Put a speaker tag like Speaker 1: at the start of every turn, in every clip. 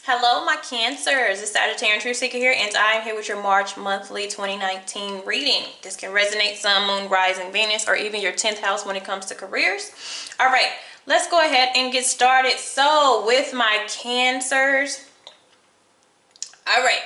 Speaker 1: Hello, my Cancers. It's Sagittarian Truth Seeker here, and I am here with your March monthly 2019 reading. This can resonate Sun, Moon, Rising, Venus, or even your 10th house when it comes to careers. All right, let's go ahead and get started. So, with my Cancers, all right.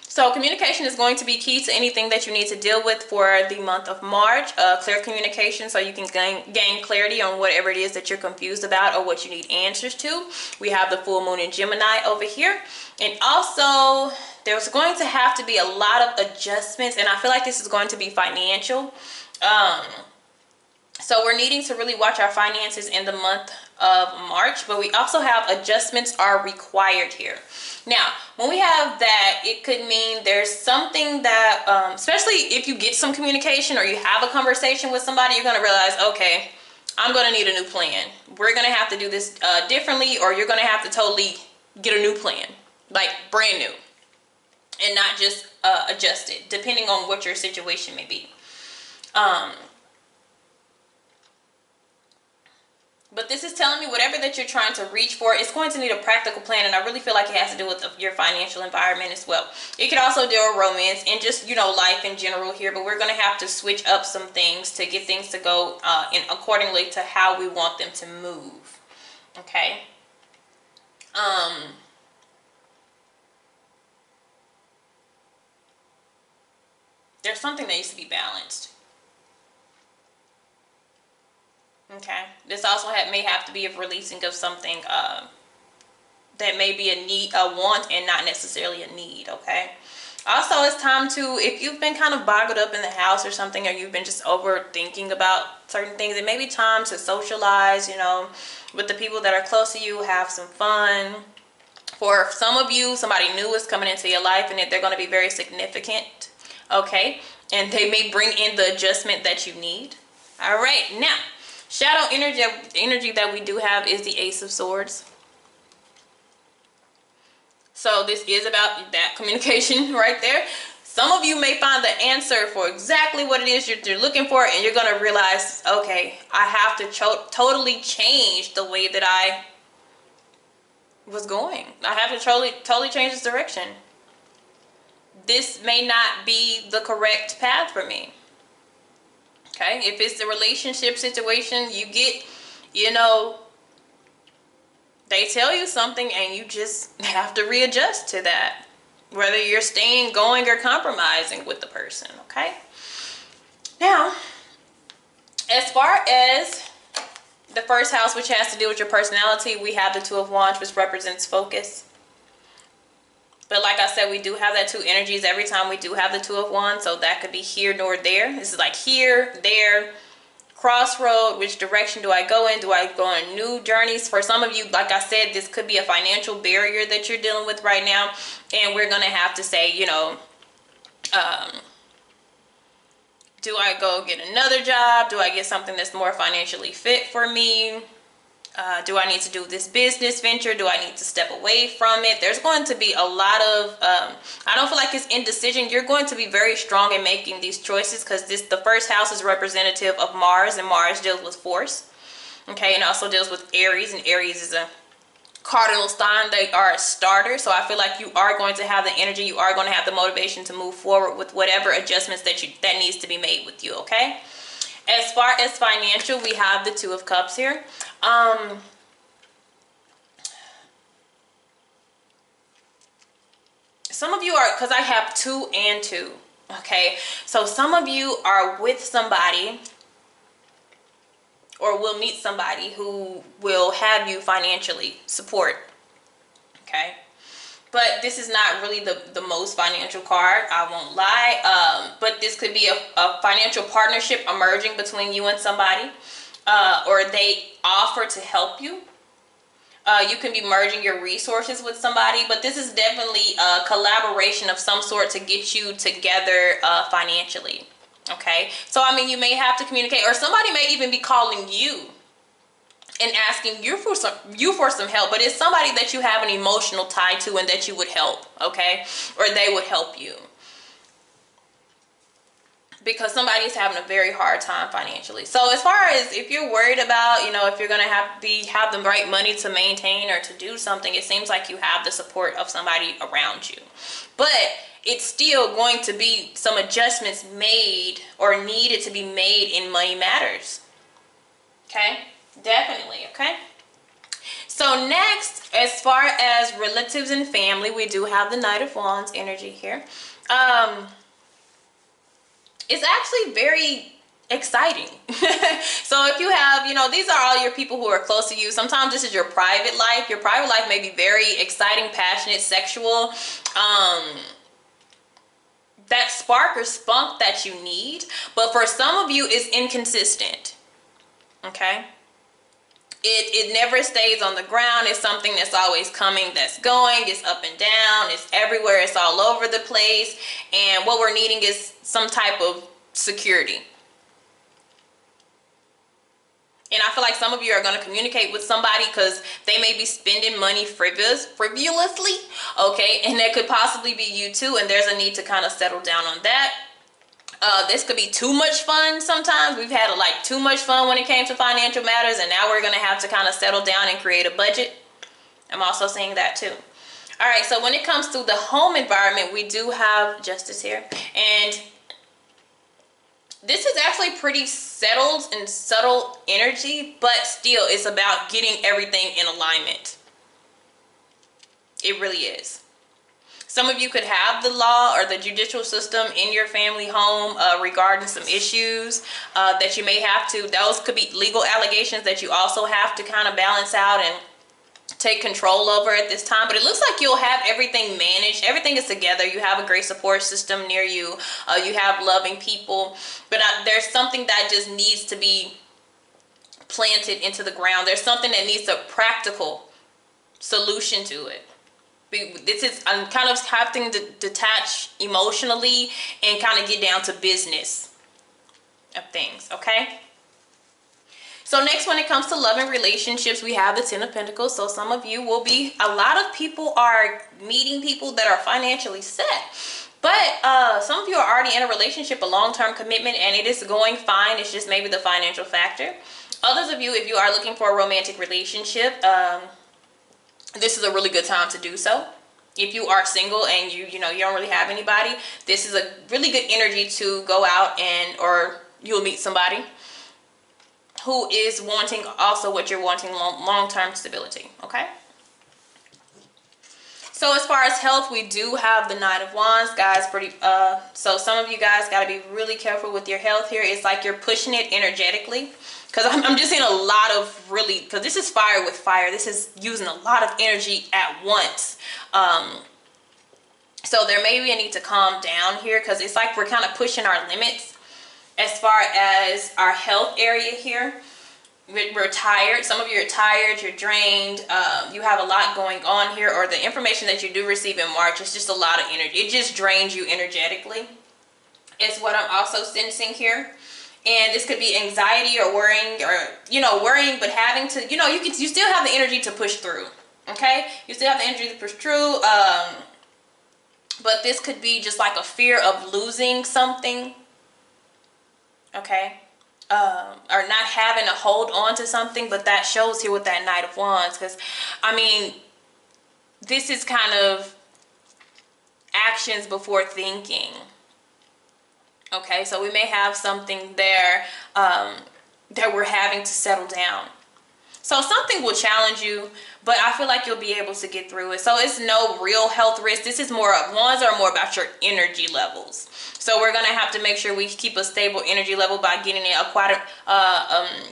Speaker 1: So communication is going to be key to anything that you need to deal with for the month of March. Clear communication so you can gain clarity on whatever it is that you're confused about or what you need answers to. We have the full moon in Gemini over here. And also there's going to have to be a lot of adjustments, and I feel like this is going to be financial. So we're needing to really watch our finances in the month of March, but we also have adjustments are required here. Now, when we have that, it could mean there's something that, especially if you get some communication or you have a conversation with somebody, you're going to realize, okay, I'm going to need a new plan. We're going to have to do this differently, or you're going to have to totally get a new plan, like brand new, and not just adjust it, depending on what your situation may be. But this is telling me whatever that you're trying to reach for, it's going to need a practical plan. And I really feel like it has to do with your financial environment as well. It could also deal with romance and just, you know, life in general here. But we're going to have to switch up some things to get things to go accordingly to how we want them to move. Okay. There's something that needs to be balanced. Okay, this also may have to be a releasing of something that may be a need, a want, and not necessarily a need. Okay, also it's time to, if you've been kind of boggled up in the house or something, or you've been just overthinking about certain things, it may be time to socialize, you know, with the people that are close to you, have some fun. For some of you, somebody new is coming into your life and they're going to be very significant. Okay, and they may bring in the adjustment that you need. All right, now shadow energy that we do have is the Ace of Swords. So this is about that communication right there. Some of you may find the answer for exactly what it is you're looking for, and you're going to realize, okay, I have to totally change the way that I was going. I have to totally change this direction. This may not be the correct path for me. Okay, if it's the relationship situation, you get, you know, they tell you something and you just have to readjust to that, whether you're staying, going, or compromising with the person. Okay, now as far as the first house, which has to do with your personality, we have the Two of Wands, which represents focus. But like I said, we do have that two energies every time we do have the Two of Wands. So that could be here nor there. This is like here, there, crossroad. Which direction do I go in? Do I go on new journeys? For some of you, like I said, this could be a financial barrier that you're dealing with right now. And we're going to have to say, you know, do I go get another job? Do I get something that's more financially fit for me? Do I need to do this business venture? Do I need to step away from it? There's going to be a lot of, I don't feel like it's indecision. You're going to be very strong in making these choices, because the first house is representative of Mars, and Mars deals with force. Okay, and also deals with Aries, and Aries is a cardinal sign. They are a starter. So I feel like you are going to have the energy. You are going to have the motivation to move forward with whatever adjustments that needs to be made with you. Okay. As far as financial, we have the Two of Cups here. Some of you are, because I have 2 and 2. Okay, so some of you are with somebody or will meet somebody who will have you financially support. Okay, but this is not really the most financial card, I won't lie. But this could be a financial partnership emerging between you and somebody, or they offer to help you. You can be merging your resources with somebody, but this is definitely a collaboration of some sort to get you together financially. Okay, so I mean, you may have to communicate, or somebody may even be calling you and asking you for some help, but it's somebody that you have an emotional tie to and that you would help. Okay, or they would help you. because somebody is having a very hard time financially. So as far as if you're worried about, you know, if you're going to have the right money to maintain or to do something, it seems like you have the support of somebody around you. But it's still going to be some adjustments made or needed to be made in money matters. Okay? Definitely, okay? So next, as far as relatives and family, we do have the Knight of Wands energy here. It's actually very exciting. So if you have, you know, these are all your people who are close to you. Sometimes this is your private life. Your private life may be very exciting, passionate, sexual. That spark or spunk that you need. But for some of you, it's inconsistent. Okay? It never stays on the ground. It's something that's always coming, that's going. It's up and down. It's everywhere. It's all over the place. And what we're needing is some type of security. And I feel like some of you are going to communicate with somebody because they may be spending money frivolously. Okay. And that could possibly be you too. And there's a need to kind of settle down on that. This could be too much fun sometimes. We've had like too much fun when it came to financial matters, and now we're going to have to kind of settle down and create a budget. I'm also seeing that too. All right, so when it comes to the home environment, we do have Justice here. And this is actually pretty settled and subtle energy, but still it's about getting everything in alignment. It really is. Some of you could have the law or the judicial system in your family home regarding some issues that you may have to. Those could be legal allegations that you also have to kind of balance out and take control over at this time. But it looks like you'll have everything managed. Everything is together. You have a great support system near you. You have loving people. But there's something that just needs to be planted into the ground. There's something that needs a practical solution to it. I'm kind of having to detach emotionally and kind of get down to business of things, okay? So next, when it comes to love and relationships, we have the Ten of Pentacles. So some of you will be, a lot of people are meeting people that are financially set. But some of you are already in a relationship, a long-term commitment, and it is going fine. It's just maybe the financial factor. Others of you, if you are looking for a romantic relationship, this is a really good time to do so. If you are single and you don't really have anybody, this is a really good energy to go out or you'll meet somebody who is wanting also what you're wanting, long-term stability, okay? So as far as health, we do have the Knight of Wands, guys. So some of you guys got to be really careful with your health here. It's like you're pushing it energetically. Because I'm just seeing a lot of because this is fire with fire. This is using a lot of energy at once. So there may be a need to calm down here because it's like we're kind of pushing our limits as far as our health area here. We're tired. Some of you are tired. You're drained. You have a lot going on here, or the information that you do receive in March is just a lot of energy. It just drains you energetically. It's what I'm also sensing here. And this could be anxiety or worrying, or worrying, but having to, you still have the energy to push through. Okay, you still have the energy to push through. But this could be just like a fear of losing something. Okay, or not having a hold on to something. But that shows here with that Knight of Wands, because I mean, this is kind of actions before thinking. Okay, so we may have something there that we're having to settle down. So something will challenge you, but I feel like you'll be able to get through it. So it's no real health risk. This is Wands are more about your energy levels. So we're going to have to make sure we keep a stable energy level by getting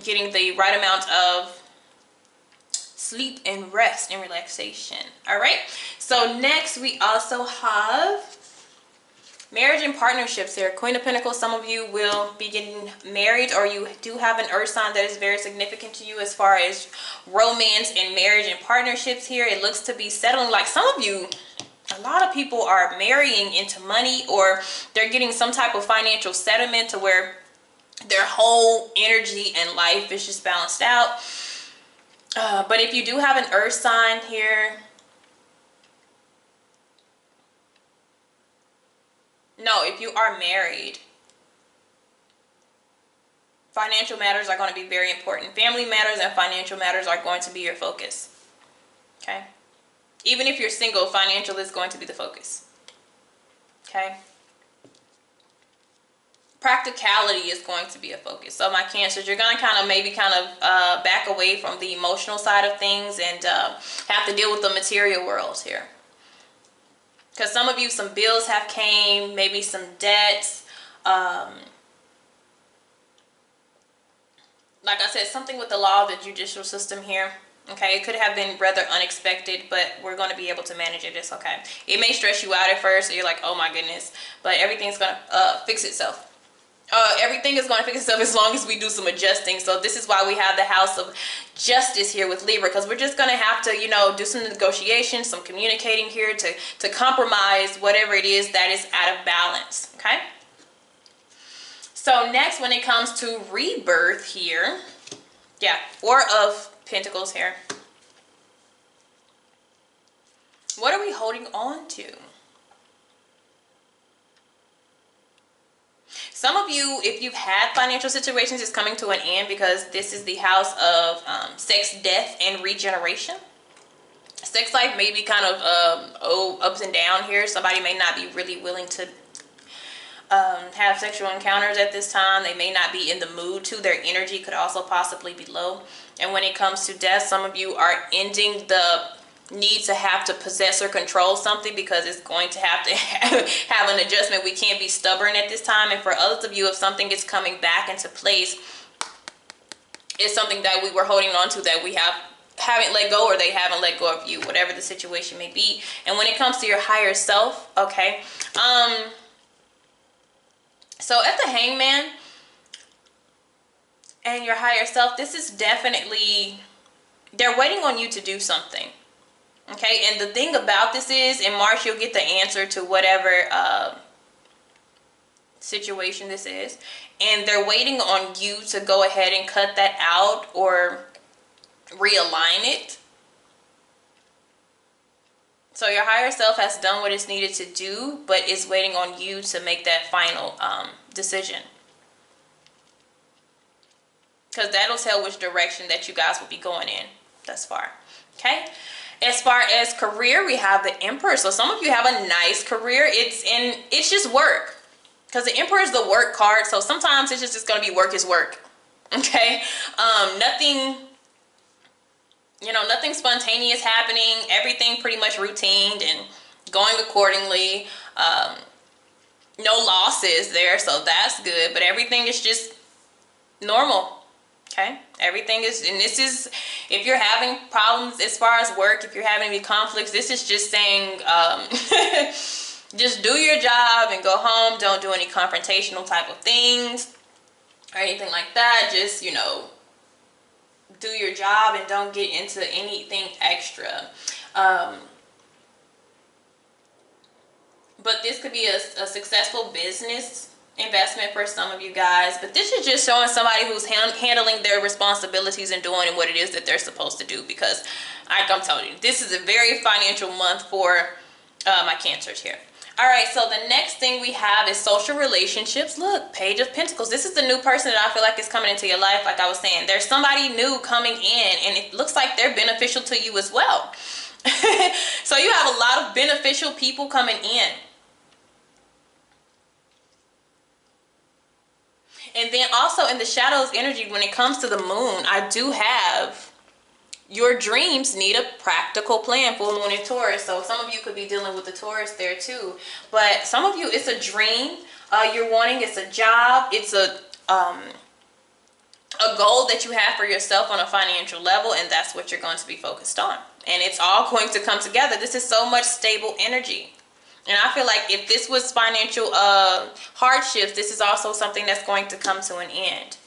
Speaker 1: getting the right amount of sleep and rest and relaxation. All right, so next we also have marriage and partnerships here. Queen of Pentacles, some of you will be getting married, or you do have an earth sign that is very significant to you as far as romance and marriage and partnerships here. It looks to be settling. Like some of you, a lot of people are marrying into money, or they're getting some type of financial settlement to where their whole energy and life is just balanced out. But if you do have an earth sign here, no, if you are married, Financial matters are going to be very important. Family matters and financial matters are going to be your focus. Okay? Even if you're single, financial is going to be the focus. Okay? Practicality is going to be a focus. So my Cancers, you're going to maybe back away from the emotional side of things and have to deal with the material world here. Because some of you, some bills have came, maybe some debts. Like I said, something with the law of the judicial system here. Okay, it could have been rather unexpected, but we're going to be able to manage it. It's okay. It may stress you out at first, so you're like, oh my goodness, but everything's going to fix itself. Everything is going to fix itself as long as we do some adjusting. So this is why we have the House of Justice here with Libra, because we're just going to have to, do some negotiations, some communicating here to compromise whatever it is that is out of balance. Okay. So next, when it comes to rebirth here, yeah, Four of Pentacles here. What are we holding on to? Some of you, if you've had financial situations, it's coming to an end because this is the house of sex, death, and regeneration. Sex life may be kind of ups and down here. Somebody may not be really willing to have sexual encounters at this time. They may not be in the mood to. Their energy could also possibly be low. And when it comes to death, some of you are ending the need to have to possess or control something because it's going to have an adjustment. We can't be stubborn at this time. And for others of you, if something is coming back into place, it's something that we were holding on to that we haven't let go, or they haven't let go of you, whatever the situation may be. And when it comes to your higher self, okay, so at the Hangman and your higher self, this is definitely, they're waiting on you to do something. Okay, and the thing about this is, in March, you'll get the answer to whatever situation this is. And they're waiting on you to go ahead and cut that out or realign it. So your higher self has done what it's needed to do, but is waiting on you to make that final decision. Because that'll tell which direction that you guys will be going in thus far. Okay? As far as career, we have the Emperor. So some of you have a nice career. It's just work. Because the Emperor is the work card. So sometimes it's just going to be work is work. Okay? Nothing spontaneous happening. Everything pretty much routine and going accordingly. No losses there, so that's good. But everything is just normal. Okay, everything is, and this is, if you're having problems as far as work, if you're having any conflicts, this is just saying, just do your job and go home. Don't do any confrontational type of things or anything like that. Just, do your job and don't get into anything extra. But this could be a successful business investment for some of you guys, but this is just showing somebody who's handling their responsibilities and doing what it is that they're supposed to do, because like I'm telling you, this is a very financial month for my Cancers here. All right, so the next thing we have is social relationships. Look, Page of Pentacles. This is the new person that I feel like is coming into your life. Like I was saying, there's somebody new coming in, and it looks like they're beneficial to you as well. So you have a lot of beneficial people coming in. And then also in the shadows energy, when it comes to the moon, I do have your dreams need a practical plan. Full moon in Taurus. So some of you could be dealing with the Taurus there too. But some of you, it's a dream you're wanting. It's a job. It's a goal that you have for yourself on a financial level. And that's what you're going to be focused on. And it's all going to come together. This is so much stable energy. And I feel like if this was financial hardships, this is also something that's going to come to an end.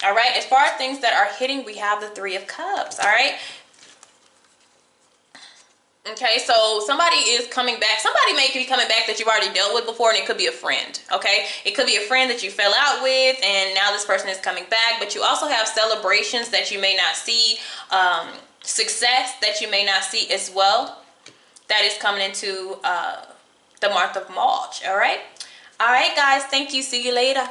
Speaker 1: All right. As far as things that are hitting, we have the Three of Cups. All right. Okay. So somebody is coming back. Somebody may be coming back that you've already dealt with before, and it could be a friend. Okay. It could be a friend that you fell out with, and now this person is coming back. But you also have celebrations that you may not see, success that you may not see as well. That is coming into the month of March. All right. All right, guys. Thank you. See you later.